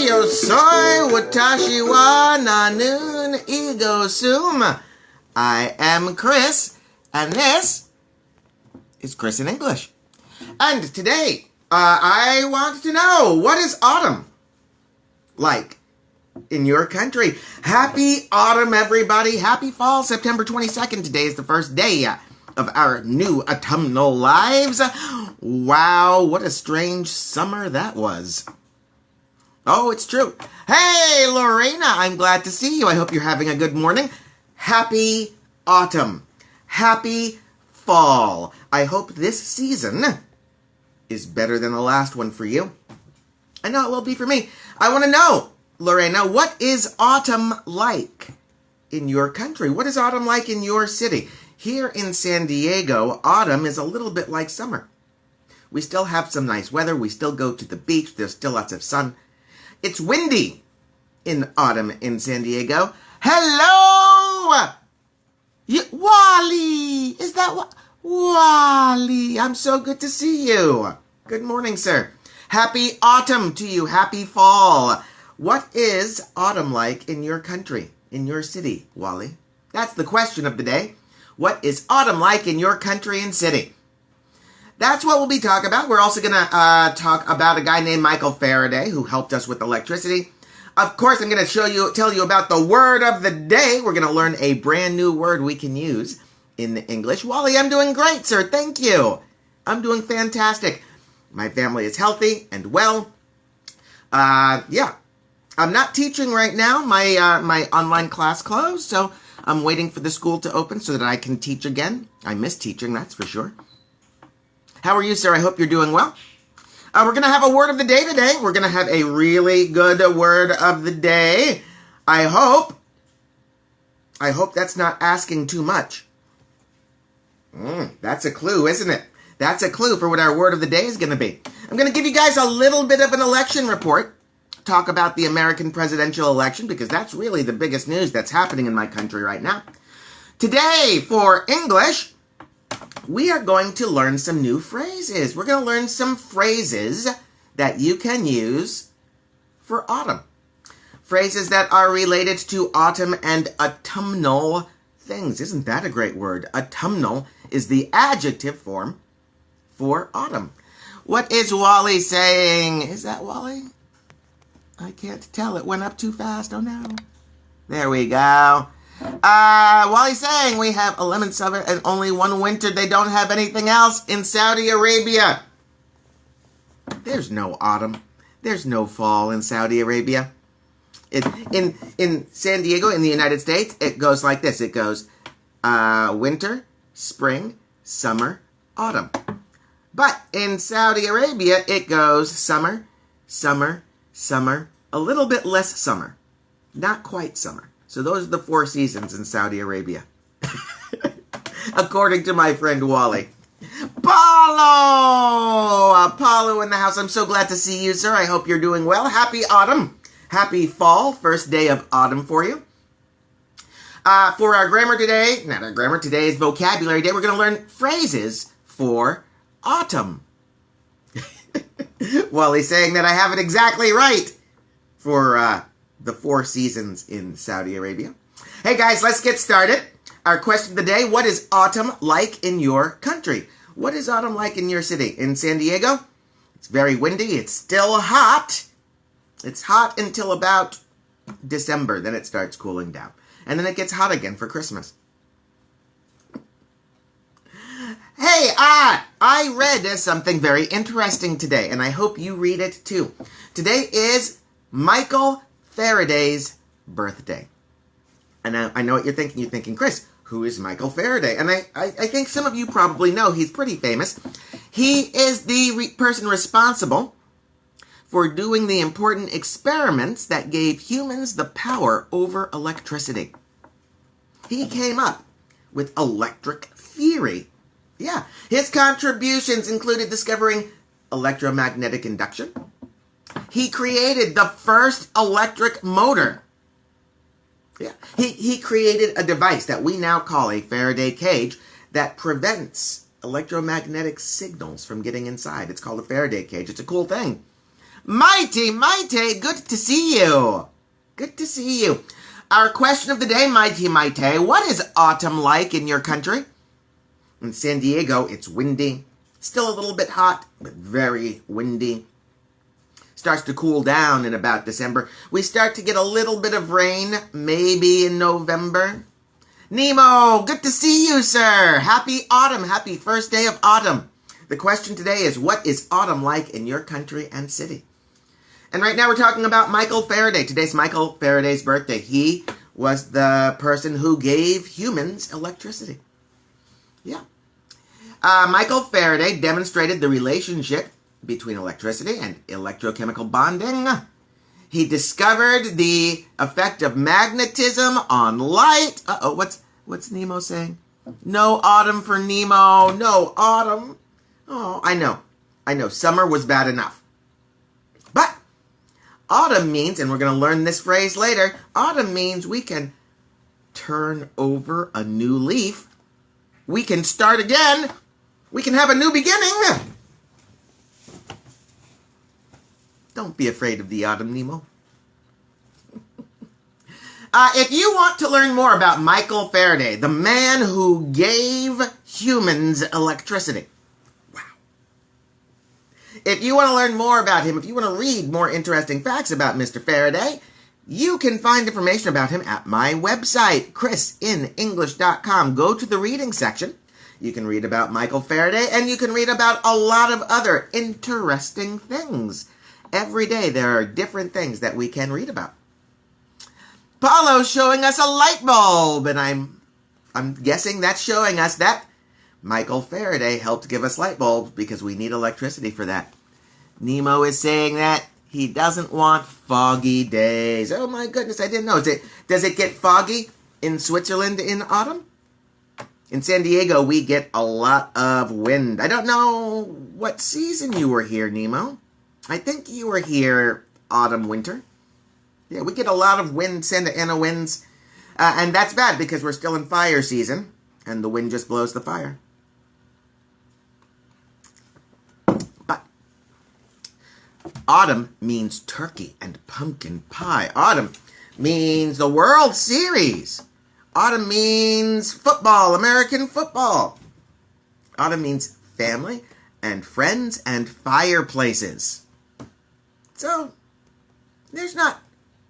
yo soy watashi wa nanun ego sum. I am Chris, and this is Chris in English. And today, I want to know, what is autumn like in your country? Happy autumn, everybody. Happy fall, September 22nd. Today is the first day of our new autumnal lives. Wow, what a strange summer that was. Oh, it's true. Hey, Lorena, I'm glad to see you. I hope you're having a good morning. Happy autumn. Happy fall. I hope this season is better than the last one for you. I know it will be for me. I want to know, Lorena, what is autumn like in your country? What is autumn like in your city? Here in San Diego, autumn is a little bit like summer. We still have some nice weather. We still go to the beach. There's still lots of sun. It's windy in autumn in San Diego. Hello! Wally! Is that Wally? I'm so good to see you. Good morning, sir. Happy autumn to you. Happy fall. What is autumn like in your country, in your city, Wally? That's the question of the day. What is autumn like in your country and city? That's what we'll be talking about. We're also going to talk about a guy named Michael Faraday who helped us with electricity. Of course, I'm going to tell you about the word of the day. We're going to learn a brand new word we can use in English. Wally, I'm doing great, sir. Thank you. I'm doing fantastic. My family is healthy and well. Yeah, I'm not teaching right now. My online class closed, so I'm waiting for the school to open so that I can teach again. I miss teaching, that's for sure. How are you, sir? I hope you're doing well. We're going to have a word of the day today. We're going to have a really good word of the day. I hope that's not asking too much. That's a clue, isn't it? That's a clue for what our word of the day is going to be. I'm going to give you guys a little bit of an election report. Talk about the American presidential election because that's really the biggest news that's happening in my country right now. Today, for English, we are going to learn some new phrases. We're going to learn some phrases that you can use for autumn. Phrases that are related to autumn and autumnal things. Isn't that a great word? Autumnal is the adjective form for autumn. What is Wally saying? Is that Wally? I can't tell. It went up too fast. Oh, no. There we go. Wally's saying we have a lemon summer and only one winter. They don't have anything else in Saudi Arabia. There's no autumn. There's no fall in Saudi Arabia. In San Diego, in the United States, it goes like this. It goes winter, spring, summer, autumn. But in Saudi Arabia, it goes summer, summer, summer, a little bit less summer. Not quite summer. So those are the 4 seasons in Saudi Arabia. According to my friend Wally. Paulo! Paulo in the house. I'm so glad to see you, sir. I hope you're doing well. Happy autumn. Happy fall. First day of autumn for you. For our grammar today, not our grammar, today is vocabulary day. We're going to learn phrases for autumn. Wally's saying that I have it exactly right for the 4 seasons in Saudi Arabia. Hey guys, let's get started. Our question of the day, what is autumn like in your country? What is autumn like in your city? In San Diego, it's very windy. It's still hot. It's hot until about December. Then it starts cooling down. And then it gets hot again for Christmas. Hey, I read something very interesting today, and I hope you read it too. Today is Michael Faraday's birthday. And I know what you're thinking. You're thinking, Chris, who is Michael Faraday? And I think some of you probably know. He's pretty famous. He is the person responsible for doing the important experiments that gave humans the power over electricity. He came up with electric theory. Yeah, his contributions included discovering electromagnetic induction. He created the first electric motor. Yeah, he created a device that we now call a Faraday cage that prevents electromagnetic signals from getting inside. It's called a Faraday cage. It's a cool thing. Mighty, good to see you. Good to see you. Our question of the day, Mighty, what is autumn like in your country? In San Diego, it's windy. Still a little bit hot, but very windy. Starts to cool down in about December. We start to get a little bit of rain, maybe in November. Nemo, good to see you, sir. Happy autumn. Happy first day of autumn. The question today is, what is autumn like in your country and city? And right now we're talking about Michael Faraday. Today's Michael Faraday's birthday. He was the person who gave humans electricity. Yeah. Michael Faraday demonstrated the relationship between electricity and electrochemical bonding. He discovered the effect of magnetism on light. Uh-oh, what's Nemo saying? No autumn for Nemo. No autumn. Oh, I know. Summer was bad enough. But autumn means, and we're going to learn this phrase later, autumn means we can turn over a new leaf. We can start again. We can have a new beginning. Don't be afraid of the autumn, Nemo. If you want to learn more about Michael Faraday, the man who gave humans electricity, wow. If you want to learn more about him, if you want to read more interesting facts about Mr. Faraday, you can find information about him at my website, ChrisinEnglish.com. Go to the reading section. You can read about Michael Faraday, and you can read about a lot of other interesting things. Every day there are different things that we can read about. Paulo's showing us a light bulb, and I'm guessing that's showing us that Michael Faraday helped give us light bulbs because we need electricity for that. Nemo is saying that he doesn't want foggy days. Oh my goodness, I didn't know. Does it get foggy in Switzerland in autumn? In San Diego, we get a lot of wind. I don't know what season you were here, Nemo. I think you were here autumn, winter. Yeah, we get a lot of wind, Santa Ana winds. And that's bad because we're still in fire season. And the wind just blows the fire. But autumn means turkey and pumpkin pie. Autumn means the World Series. Autumn means football, American football. Autumn means family and friends and fireplaces. So, there's not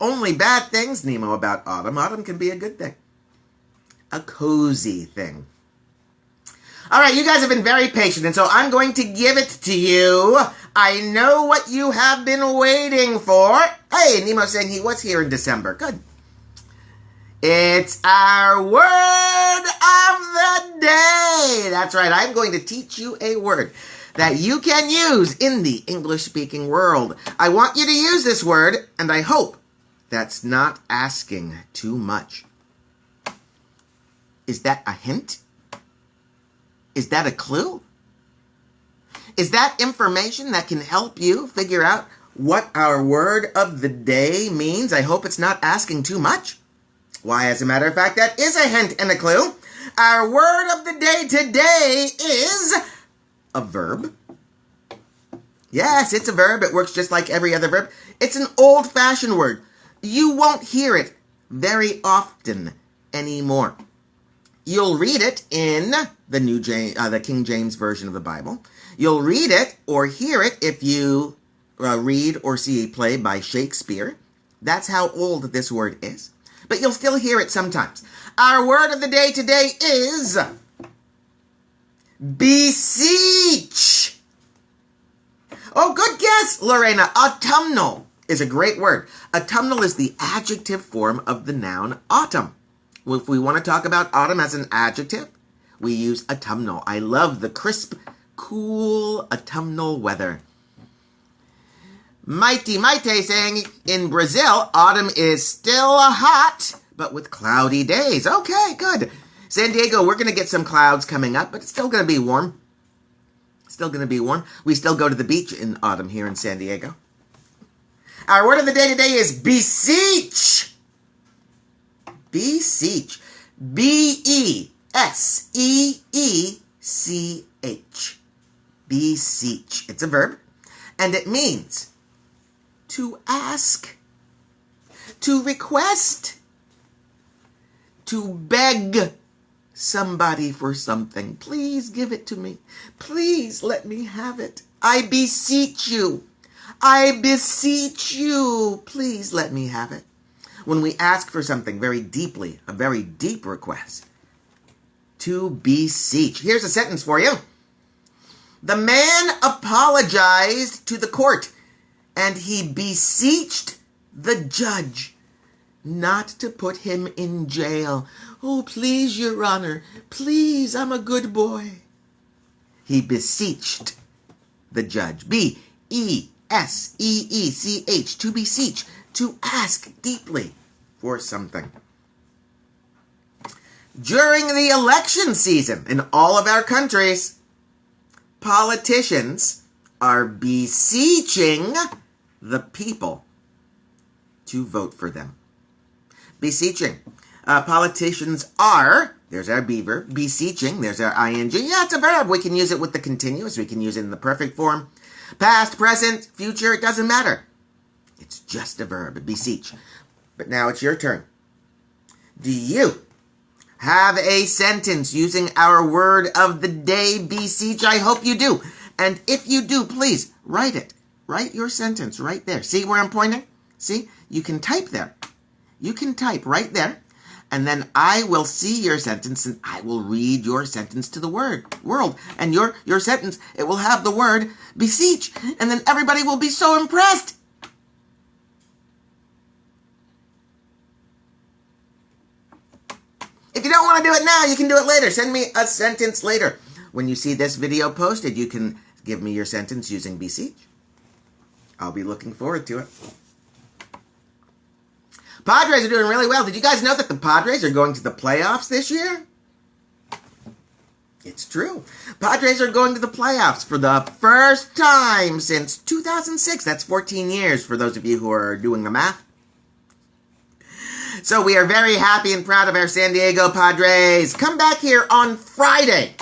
only bad things, Nemo, about autumn. Autumn can be a good thing. A cozy thing. All right, you guys have been very patient, and so I'm going to give it to you. I know what you have been waiting for. Hey, Nemo's saying he was here in December. Good. It's our word of the day. That's right, I'm going to teach you a word that you can use in the English-speaking world. I want you to use this word, and I hope that's not asking too much. Is that a hint? Is that a clue? Is that information that can help you figure out what our word of the day means? I hope it's not asking too much. Why, as a matter of fact, that is a hint and a clue. Our word of the day today is a verb. Yes, it's a verb. It works just like every other verb. It's an old-fashioned word. You won't hear it very often anymore. You'll read it in the King James Version of the Bible. You'll read it or hear it if you read or see a play by Shakespeare. That's how old this word is. But you'll still hear it sometimes. Our word of the day today is beseech. Oh, good guess, Lorena. Autumnal is a great word. Autumnal is the adjective form of the noun autumn. Well, if we want to talk about autumn as an adjective, we use autumnal. I love the crisp, cool autumnal weather. Mighty saying, in Brazil, autumn is still hot, but with cloudy days. Okay, good. San Diego, we're going to get some clouds coming up, but it's still going to be warm. Still going to be warm. We still go to the beach in autumn here in San Diego. Our word of the day today is beseech. Beseech. B-E-S-E-E-C-H. Beseech. It's a verb, and it means to ask, to request, to beg somebody for something. Please give it to me. Please let me have it. I beseech you. I beseech you. Please let me have it. When we ask for something very deeply, a very deep request, to beseech. Here's a sentence for you. The man apologized to the court, and he beseeched the judge not to put him in jail. Oh, please, Your Honor, please, I'm a good boy. He beseeched the judge. B-E-S-E-E-C-H, to beseech, to ask deeply for something. During the election season in all of our countries, politicians are beseeching the people to vote for them. Beseeching. Politicians are, there's our beaver, beseeching, there's our ing. Yeah, it's a verb. We can use it with the continuous. We can use it in the perfect form. Past, present, future, it doesn't matter. It's just a verb, beseech. But now it's your turn. Do you have a sentence using our word of the day, beseech? I hope you do. And if you do, please write it. Write your sentence right there. See where I'm pointing? See? You can type there. You can type right there. And then I will see your sentence and I will read your sentence to the world. And your sentence, it will have the word beseech. And then everybody will be so impressed. If you don't want to do it now, you can do it later. Send me a sentence later. When you see this video posted, you can give me your sentence using beseech. I'll be looking forward to it. Padres are doing really well. Did you guys know that the Padres are going to the playoffs this year? It's true. Padres are going to the playoffs for the first time since 2006. That's 14 years for those of you who are doing the math. So we are very happy and proud of our San Diego Padres. Come back here on Friday.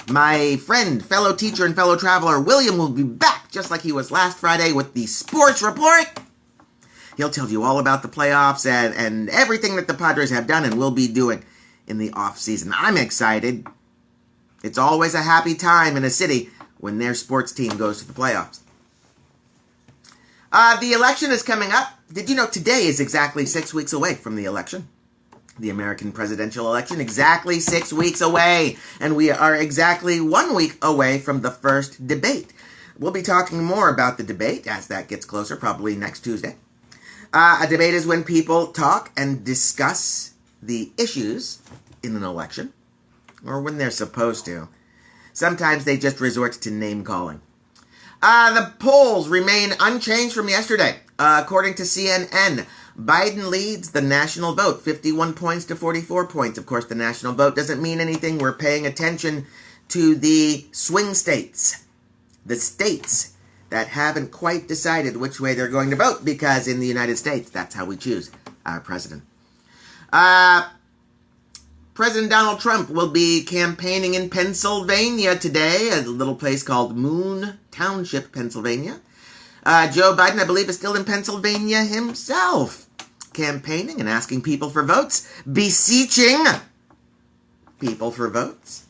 My friend, fellow teacher, and fellow traveler, William, will be back just like he was last Friday with the sports report. He'll tell you all about the playoffs and everything that the Padres have done and will be doing in the off season. I'm excited. It's always a happy time in a city when their sports team goes to the playoffs. The election is coming up. Did you know today is exactly 6 weeks away from the election? The American presidential election, exactly 6 weeks away. And we are exactly 1 week away from the first debate. We'll be talking more about the debate as that gets closer, probably next Tuesday. A debate is when people talk and discuss the issues in an election, or when they're supposed to. Sometimes they just resort to name-calling. The polls remain unchanged from yesterday. According to CNN, Biden leads the national vote, 51 points to 44 points. Of course, the national vote doesn't mean anything. We're paying attention to the swing states, the states that haven't quite decided which way they're going to vote, because in the United States, that's how we choose our president. President Donald Trump will be campaigning in Pennsylvania today, a little place called Moon Township, Pennsylvania. Joe Biden, I believe, is still in Pennsylvania himself, campaigning and asking people for votes, beseeching people for votes.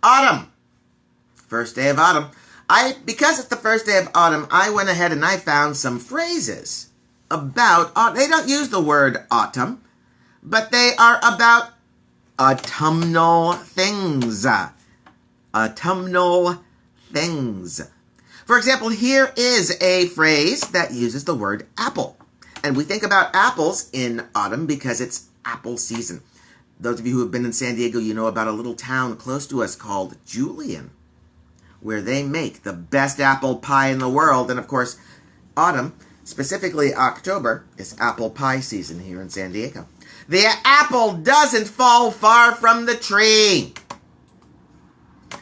Autumn. First day of autumn. Because it's the first day of autumn, I went ahead and I found some phrases about autumn. They don't use the word autumn, but they are about autumnal things. Autumnal things. For example, here is a phrase that uses the word apple. And we think about apples in autumn because it's apple season. Those of you who have been in San Diego, you know about a little town close to us called Julian, where they make the best apple pie in the world. And of course, autumn, specifically October, is apple pie season here in San Diego. The apple doesn't fall far from the tree.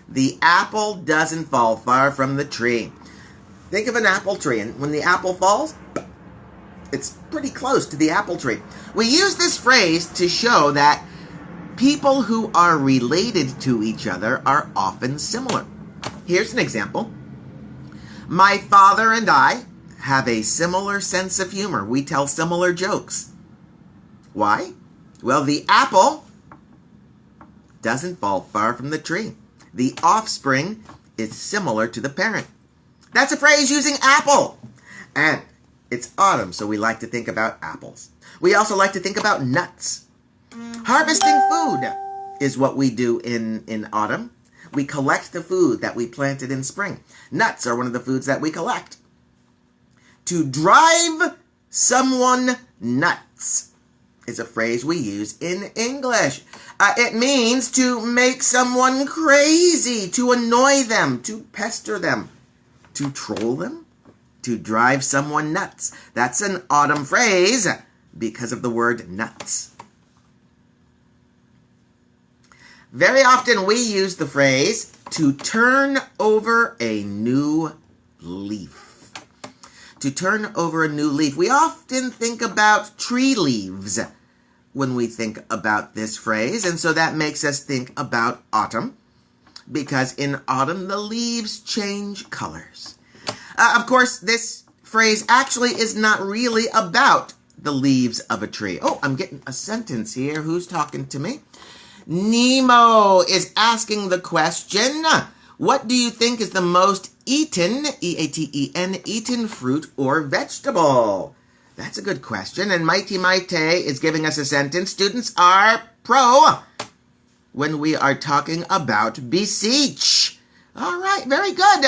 The apple doesn't fall far from the tree. Think of an apple tree, and when the apple falls, it's pretty close to the apple tree. We use this phrase to show that people who are related to each other are often similar. Here's an example. My father and I have a similar sense of humor. We tell similar jokes. Why? Well, the apple doesn't fall far from the tree. The offspring is similar to the parent. That's a phrase using apple. And it's autumn, so we like to think about apples. We also like to think about nuts. Harvesting food is what we do in autumn. We collect the food that we planted in spring. Nuts are one of the foods that we collect. To drive someone nuts is a phrase we use in English. It means to make someone crazy, to annoy them, to pester them, to troll them, to drive someone nuts. That's an autumn phrase because of the word nuts. Very often we use the phrase to turn over a new leaf. To turn over a new leaf. We often think about tree leaves when we think about this phrase, and so that makes us think about autumn, because in autumn the leaves change colors. Of course, this phrase actually is not really about the leaves of a tree. Oh, I'm getting a sentence here. Who's talking to me? Nemo is asking the question, what do you think is the most eaten, E-A-T-E-N, eaten fruit or vegetable? That's a good question. And Mighty Maite is giving us a sentence. Students are pro when we are talking about beseech. All right, very good.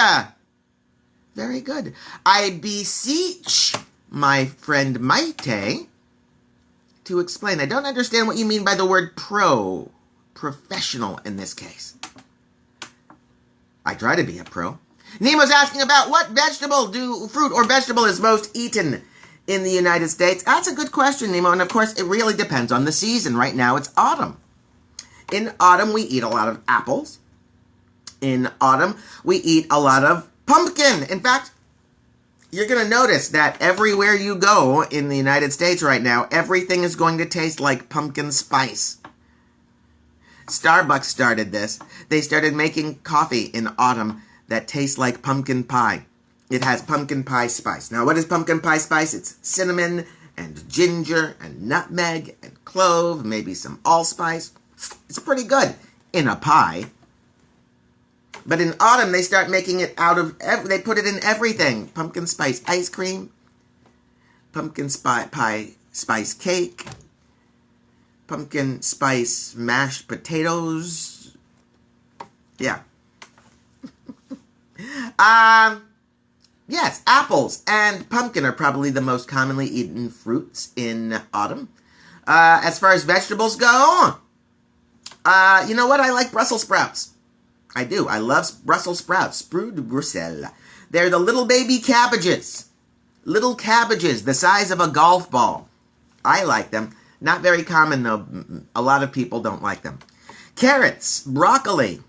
Very good. I beseech my friend Maite to explain. I don't understand what you mean by the word pro. Professional in this case. I try to be a pro. Nemo's asking about what fruit or vegetable is most eaten in the United States. That's a good question, Nemo, and of course it really depends on the season. Right now it's autumn. In autumn we eat a lot of apples. In autumn we eat a lot of pumpkin. In fact, you're going to notice that everywhere you go in the United States right now, everything is going to taste like pumpkin spice. Starbucks started this. They started making coffee in autumn that tastes like pumpkin pie. It has pumpkin pie spice. Now, what is pumpkin pie spice? It's cinnamon and ginger and nutmeg and clove, maybe some allspice. It's pretty good in a pie. But in autumn, they start making it they put it in everything. Pumpkin spice ice cream, pumpkin pie spice cake, pumpkin spice mashed potatoes. Yeah. Yes, apples and pumpkin are probably the most commonly eaten fruits in autumn. As far as vegetables go, you know what? I like Brussels sprouts. I do. I love Brussels sprouts. Sprouts de Bruxelles. They're the little baby cabbages. Little cabbages the size of a golf ball. I like them. Not very common, though. A lot of people don't like them. Carrots, broccoli,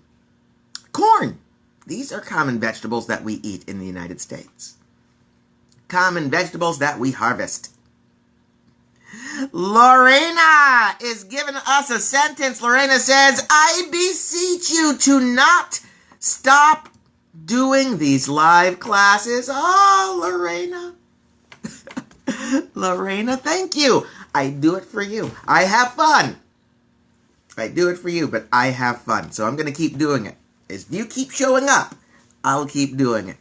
corn. These are common vegetables that we eat in the United States. Common vegetables that we harvest. Lorena is giving us a sentence. Lorena says, I beseech you to not stop doing these live classes. Oh, Lorena. Lorena, thank you. I do it for you. I have fun. I do it for you, but I have fun. So I'm going to keep doing it. If you keep showing up, I'll keep doing it.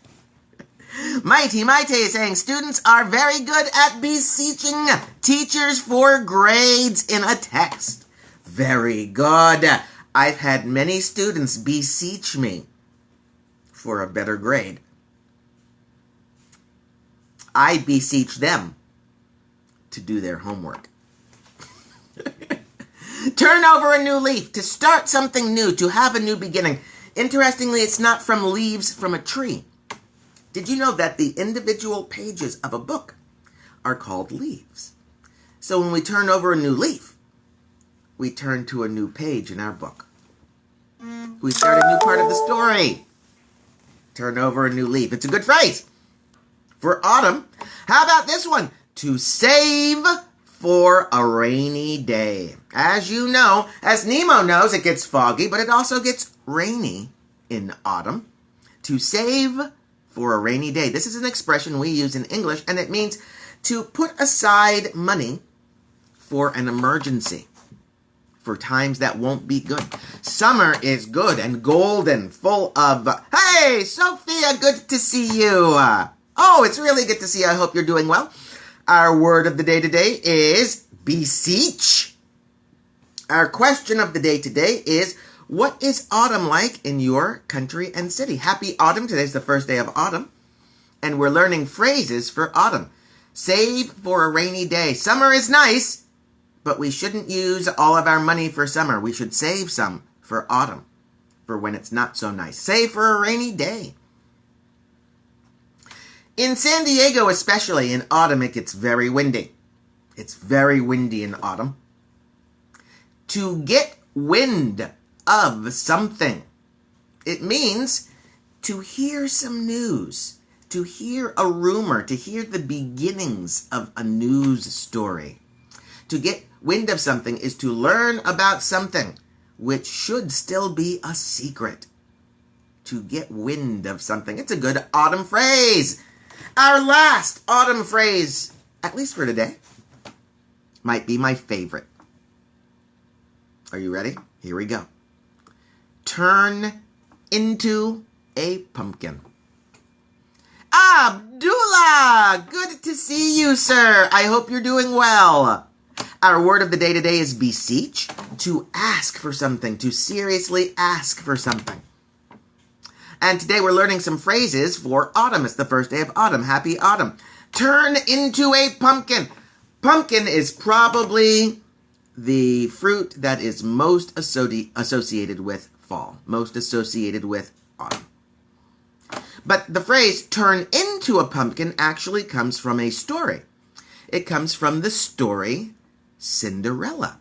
Mighty Maite is saying students are very good at beseeching teachers for grades in a text. Very good. I've had many students beseech me for a better grade. I beseech them to do their homework. Turn over a new leaf, to start something new, to have a new beginning. Interestingly, it's not from leaves from a tree. Did you know that the individual pages of a book are called leaves? So when we turn over a new leaf, we turn to a new page in our book. We start a new part of the story. Turn over a new leaf. It's a good phrase. For autumn, how about this one? To save for a rainy day. As you know, as Nemo knows, it gets foggy, but it also gets rainy in autumn. To save for a rainy day. This is an expression we use in English, and it means to put aside money for an emergency, for times that won't be good. Summer is good and golden, full of... Hey, Sophia, good to see you. Oh, it's really good to see you. I hope you're doing well. Our word of the day today is beseech. Our question of the day today is, what is autumn like in your country and city? Happy autumn. Today's the first day of autumn. And we're learning phrases for autumn. Save for a rainy day. Summer is nice, but we shouldn't use all of our money for summer. We should save some for autumn, for when it's not so nice. Save for a rainy day. In San Diego, especially in autumn, it gets very windy. It's very windy in autumn. To get wind of something, it means to hear some news, to hear a rumor, to hear the beginnings of a news story. To get wind of something is to learn about something which should still be a secret. To get wind of something. It's a good autumn phrase. Our last autumn phrase, at least for today, might be my favorite. Are you ready? Here we go. Turn into a pumpkin. Abdullah! Good to see you, sir. I hope you're doing well. Our word of the day today is beseech, to ask for something, to seriously ask for something. And today we're learning some phrases for autumn. It's the first day of autumn. Happy autumn. Turn into a pumpkin. Pumpkin is probably the fruit that is most associated with fall, most associated with autumn. But the phrase turn into a pumpkin actually comes from a story. It comes from the story Cinderella.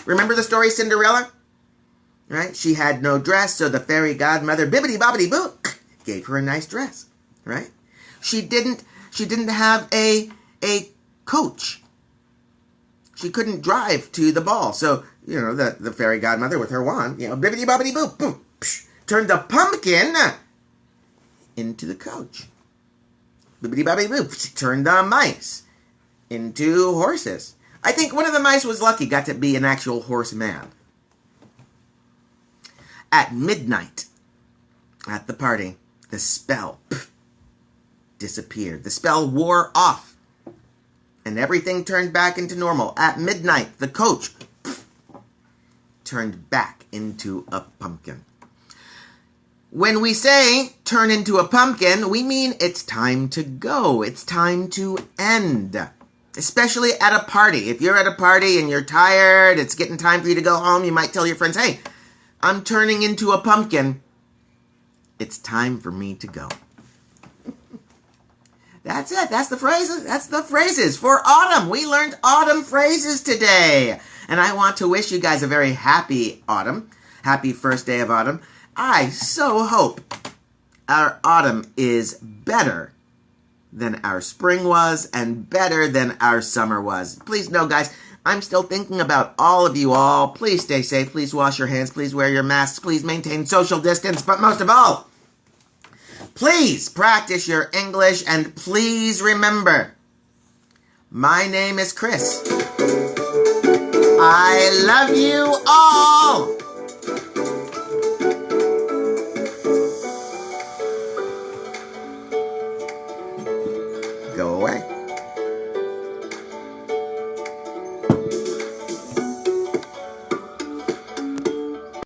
Remember the story Cinderella? Right? She had no dress, so the fairy godmother, bibbidi-bobbidi-boo, gave her a nice dress. Right? She didn't have a coach. She couldn't drive to the ball. So, the fairy godmother with her wand, bibbidi-bobbidi-boo, boom, turned the pumpkin into the coach. Bibbidi-bobbidi-boo, turned the mice into horses. I think one of the mice was lucky, got to be an actual horseman. At midnight, at the party, the spell disappeared. The spell wore off. And everything turned back into normal. At midnight, the coach turned back into a pumpkin. When we say turn into a pumpkin, we mean it's time to go. It's time to end. Especially at a party. If you're at a party and you're tired, it's getting time for you to go home, you might tell your friends, hey, I'm turning into a pumpkin. It's time for me to go. That's it. That's the phrases. That's the phrases for autumn. We learned autumn phrases today. And I want to wish you guys a very happy autumn. Happy first day of autumn. I so hope our autumn is better than our spring was and better than our summer was. Please know, guys, I'm still thinking about all of you all. Please stay safe. Please wash your hands. Please wear your masks. Please maintain social distance. But most of all, please practice your English, and please remember, my name is Chris. I love you all.